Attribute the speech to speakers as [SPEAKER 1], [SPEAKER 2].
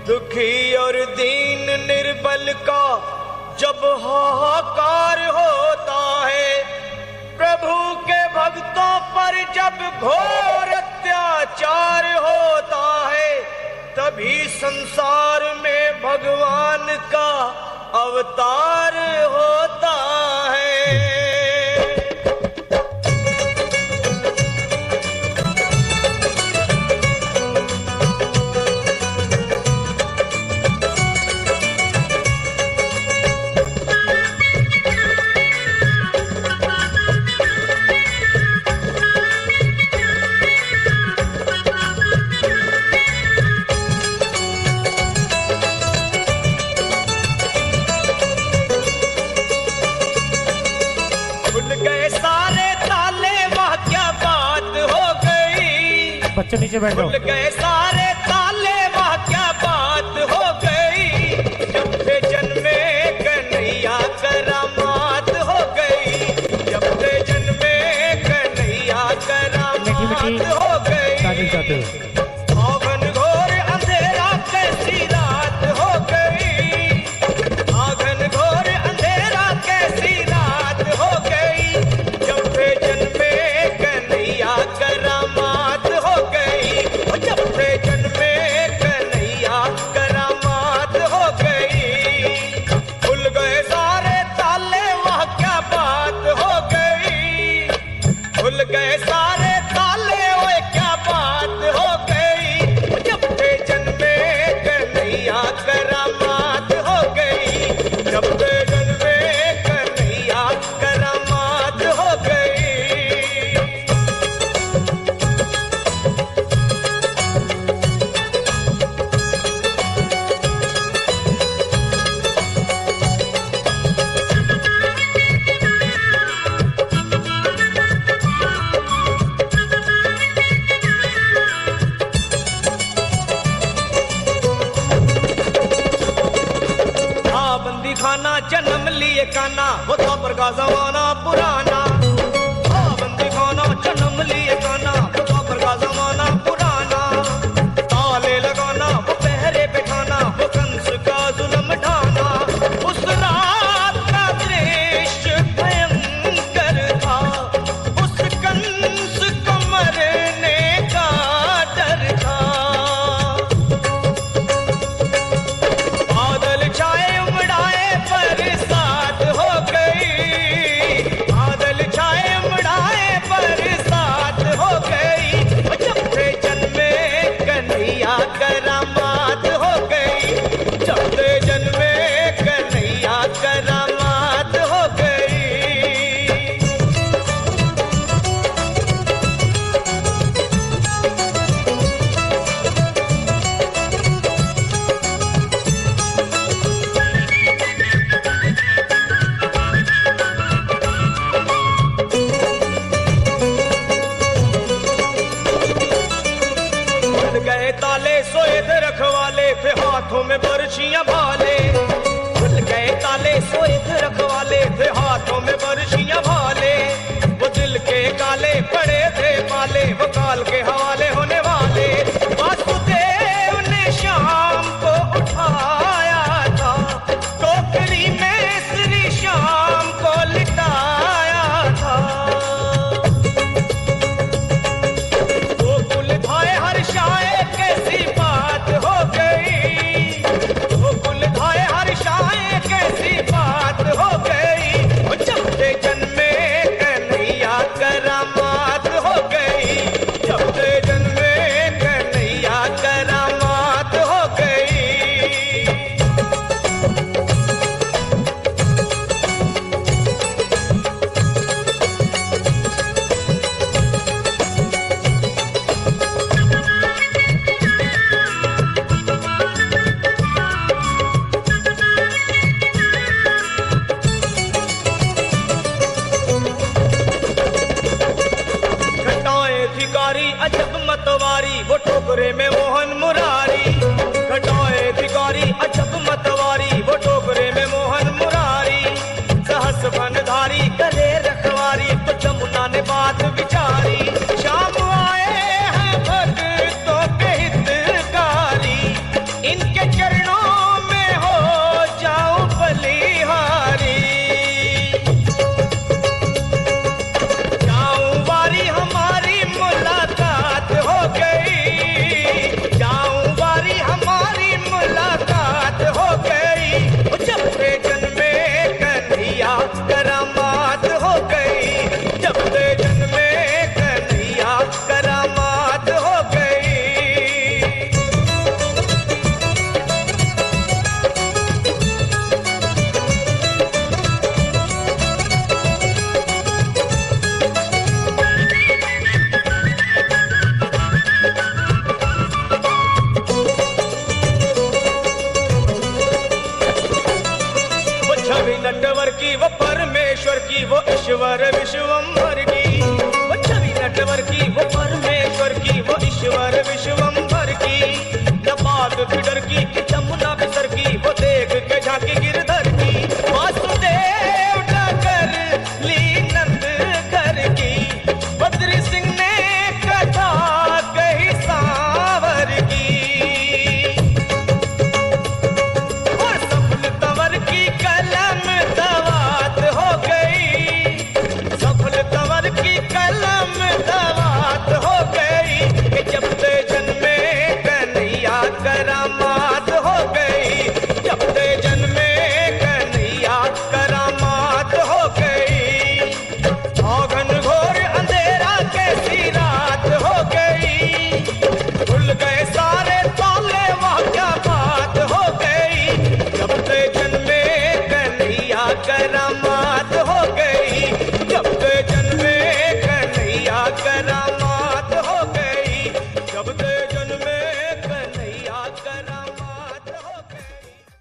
[SPEAKER 1] दुखी और दीन निर्बल का जब हाहाकार होता है, प्रभु के भक्तों पर जब घोर अत्याचार होता है, तभी संसार में भगवान का अवतार होता है।
[SPEAKER 2] बच्चों नीचे बैठ जाओ।
[SPEAKER 1] खुल गए सारे ताले, वह क्या बात हो गई, जब से जन्मे कन्हैया करामात हो गई, जब से जन्मे कन्हैया करामात हो गई। आंगन घोर अंधेरा कैसी रात हो गई, आंगन घोर अंधेरा कैसी रात हो गई, जब से जन्मे कन्हैया करामात हो गई, जब से जन्मे कन्हैया करामात हो गई। खुल गए सारे ताले, वह क्या बात हो गई, खुल गए सारे ताले, वह क्या बात हो गई, जब से जन्मे कन्हैया करामात हो गई, जब से जन्मे कन्हैया करामात हो गई। बंदी खाना जन्म लिए काना, होता पर का जमाना पुराना, बंदी खाना जन्म लिए काना, होता पर का जमाना पुराना, ताले लगाना वो पहरे बैठाना, वो कंस का जुल्म ढाना, उस रात का दृश्य भयंकर था, उस कंस को मरने का डर था। बादल छाए उमड़ाए बरसात हो गई, बादल छाए उमड़ाए बरसात हो गई, जब से जन्मे कन्हैया करामात हो गई, जब से जन्मे कन्हैया करामात हो गई। खुल गए ताले, सोए थे रखवाले, फिर हाथों में बरछियां भाले, खुल गए ताले, सोए थे रखवाले, फिर हाथों में बरछियां भाले, वो दिल के काले पड़े थे पाले, वो काल के हवाले होने वाले। वासुदेव ने शाम को उठाया था, टोकरी में श्री श्याम को लिटाया था, गोकुल भाए हर्षाए कैसी बात हो गई, गोकुल भी डर की कि जमुना बिसर की, वो देख के झांकी गिरधर की। वासुदेव डगर ली नंद घर की, बद्री सिंह ने कथा कही सांवर की। और सफल तंवर की कलम दवात हो गई, सफल तंवर की कलम दवात हो गई कि जब से जन्मे कन्हैया करामा